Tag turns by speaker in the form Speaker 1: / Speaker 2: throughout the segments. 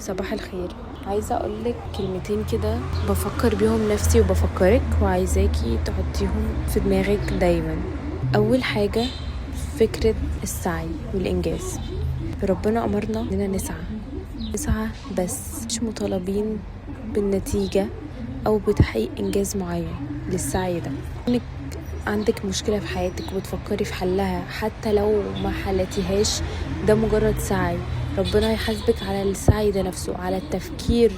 Speaker 1: صباح الخير. عايزة اقولك كلمتين كده بفكر بيهم نفسي وبفكرك، وعايزاكي تحطيهم في دماغك دايما. اول حاجة، فكرة السعي والانجاز. ربنا امرنا اننا نسعى بس مش مطالبين بالنتيجة او بتحقيق انجاز معين للسعي ده. انك عندك مشكلة في حياتك وبتفكري في حلها حتى لو ما حلتيهاش، ده مجرد سعي. ربنا هيحاسبك على السعي ده نفسه، على التفكير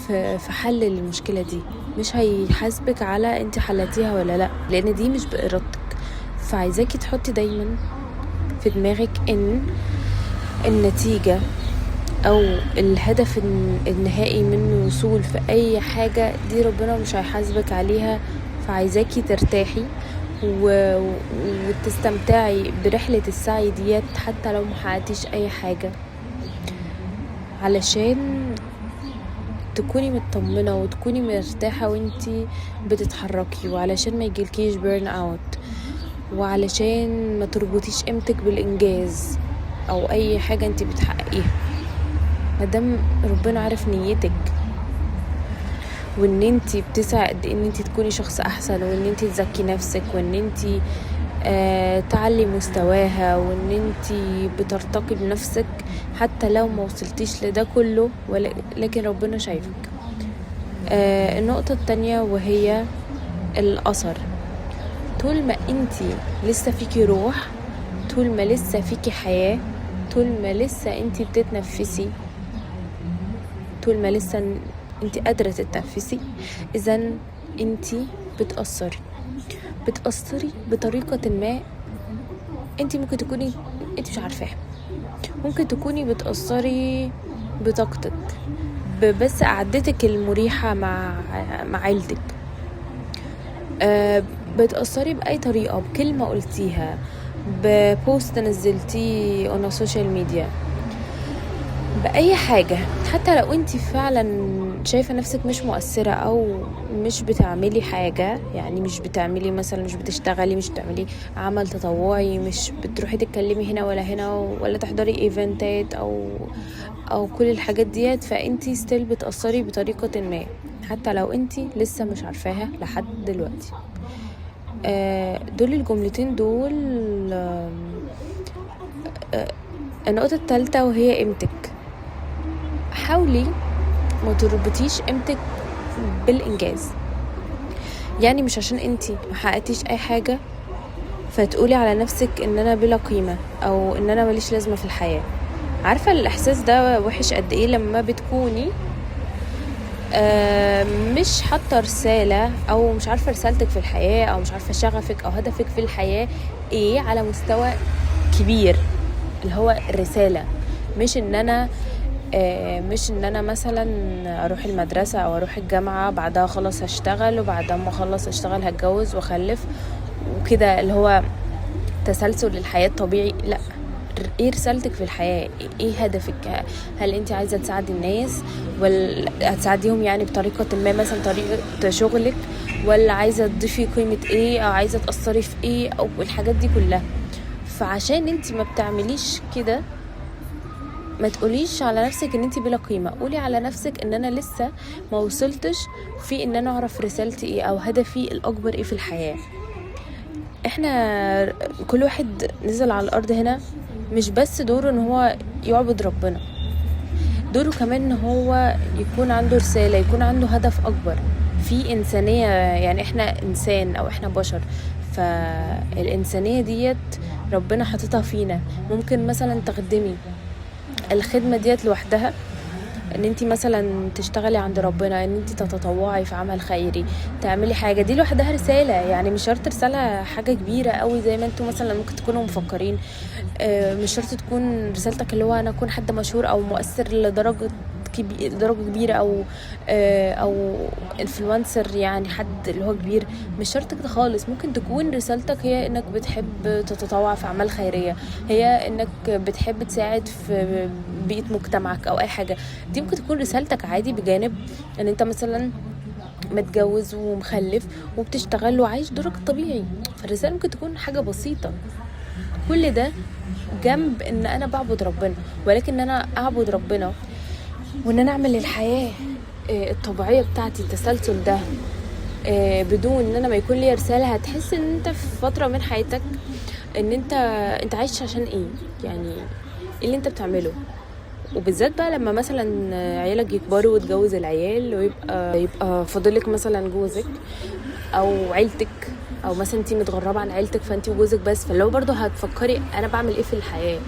Speaker 1: في حل المشكلة دي، مش هيحاسبك على انت حلتيها ولا لا، لان دي مش بإرادتك. فعايزاكي تحطي دايما في دماغك ان النتيجة او الهدف النهائي من الوصول في اي حاجة دي ربنا مش هيحاسبك عليها. فعايزاكي ترتاحي وتستمتعي برحلة السعي ديت حتى لو محققتيش اي حاجة، علشان تكوني مطمنة وتكوني مرتاحة وانتي بتتحركي، وعلشان ما يجيلكيش بيرن اوت، وعلشان ما تربطيش قيمتك بالانجاز او اي حاجة انتي بتحققيها. مادام ربنا عارف نيتك وان انتي بتسعى قد ان انتي تكوني شخص احسن، وان انتي تزكي نفسك، وان انتي تعلي مستواها، وان انتي بترتقي بنفسك حتى لو ما وصلتيش لده كله، لكن ربنا شايفك. النقطة التانية وهي الأثر. طول ما انتي لسه فيكي روح، طول ما لسه فيكي حياة، طول ما لسه انتي بتتنفسي، طول ما لسه انتي قادرة تتنفسي، اذن انتي بتأثري بطريقة ما. انتي ممكن تكوني انتي مش عارفاها، ممكن تكوني بتأثري بطاقتك، بس قعدتك المريحة مع عيلتك، بتأثري بأي طريقة، بكلمة قلتيها، ببوست نزلتيه on السوشيال ميديا، بأي حاجة. حتى لو انتي فعلا شايفة نفسك مش مؤثرة او مش بتعملي حاجة، يعني مش بتعملي مثلا، مش بتشتغلي، مش بتعملي عمل تطوعي، مش بتروحي تتكلمي هنا ولا هنا، ولا تحضري ايفنتات او كل الحاجات ديت، فانتي ستيل بتأثري بطريقة ما حتى لو انتي لسه مش عارفاها لحد دلوقتي. دول الجملتين دول. النقطة الثالثة وهي قيمتك. حاولي ما تربطيش قيمتك بالانجاز، يعني مش عشان انتي ما حققتيش اي حاجة فتقولي على نفسك ان انا بلا قيمة او ان انا ماليش لازمة في الحياة. عارفة الاحساس ده وحش قد ايه لما بتكوني مش حاطة رسالة، او مش عارفة رسالتك في الحياة، او مش عارفة شغفك او هدفك في الحياة ايه على مستوى كبير، اللي هو الرسالة. مش ان انا مثلا اروح المدرسة او اروح الجامعة، بعدها خلاص هشتغل، وبعدها ما اخلص اشتغل هتجوز واخلف وكده، اللي هو تسلسل الحياة الطبيعي. لا، ايه رسالتك في الحياة؟ ايه هدفك؟ هل انت عايزة تساعدي الناس، ولا هتساعديهم يعني بطريقة ما، مثلا طريقة شغلك، ولا عايزة تضيفي قيمة ايه، او عايزة تأثري في ايه، او الحاجات دي كلها. فعشان انت ما بتعمليش كده، ما تقوليش على نفسك ان انتي بلا قيمة، قولي على نفسك ان انا لسه ما وصلتش في ان انا اعرف رسالتي ايه او هدفي الاكبر ايه في الحياة. احنا كل واحد نزل على الارض هنا مش بس دوره ان هو يعبد ربنا، دوره كمان ان هو يكون عنده رسالة، يكون عنده هدف اكبر في انسانية. يعني احنا انسان او احنا بشر، فالانسانية ديت ربنا حطتها فينا. ممكن مثلا تخدمي الخدمة ديت لوحدها، ان انتي مثلا تشتغلي عند ربنا، ان انتي تتطوعي في عمل خيري، تعملي حاجة، دي لوحدها رسالة. يعني مش شرط رسالة حاجة كبيرة قوي زي ما انتوا مثلا ممكن تكونوا مفكرين. مش شرط تكون رسالتك اللي هو انا اكون حد مشهور او مؤثر لدرجة كبيرة او انفلونسر، يعني حد اللي هو كبير. مش شرط كده خالص. ممكن تكون رسالتك هي انك بتحب تتطوع في اعمال خيرية، هي انك بتحب تساعد في بيئة مجتمعك او اي حاجة. دي ممكن تكون رسالتك عادي، بجانب ان انت مثلا متجوز ومخلف وبتشتغل وعايش دورك الطبيعي. فالرسالة ممكن تكون حاجة بسيطة، كل ده جنب ان انا بعبد ربنا. ولكن انا اعبد ربنا وان انا اعمل الحياه الطبيعيه بتاعتي التسلسل ده بدون ان انا ما يكون لي رساله. هتحس ان انت في فتره من حياتك ان انت عايش عشان ايه، يعني ايه اللي انت بتعمله. وبالذات بقى لما مثلا عيالك يكبروا وتجوز العيال ويبقى فاضلك مثلا جوزك او عيلتك، او مثلا انتي متغربه عن عيلتك فانتي وجوزك بس، فلو برضو هتفكري انا بعمل ايه في الحياه،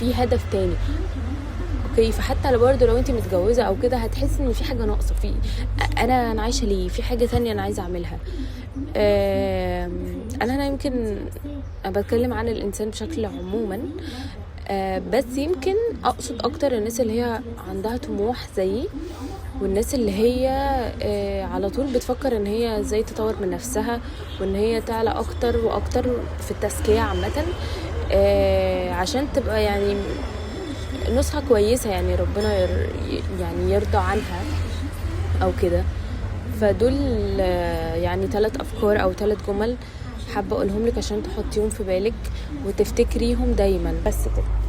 Speaker 1: في هدف تاني. اوكي، فحتى لو برضو لو انتي متجوزه او كده هتحسي ان في حاجه ناقصه، في انا عايشه ليه، في حاجه تانية انا عايزه اعملها. انا يمكن بتكلم عن الانسان بشكل عموما، بس يمكن اقصد اكتر الناس اللي هي عندها طموح زيي، والناس اللي هي على طول بتفكر ان هي ازاي تطور من نفسها وان هي تعلى اكتر واكتر في التزكية عامة، عشان تبقى يعني نسخة كويسة، يعني ربنا يعني يرضى عنها او كده. فدول يعني 3 افكار او 3 جمل حابة اقولهم لك عشان تحطيهم في بالك وتفتكريهم دايما، بس كده.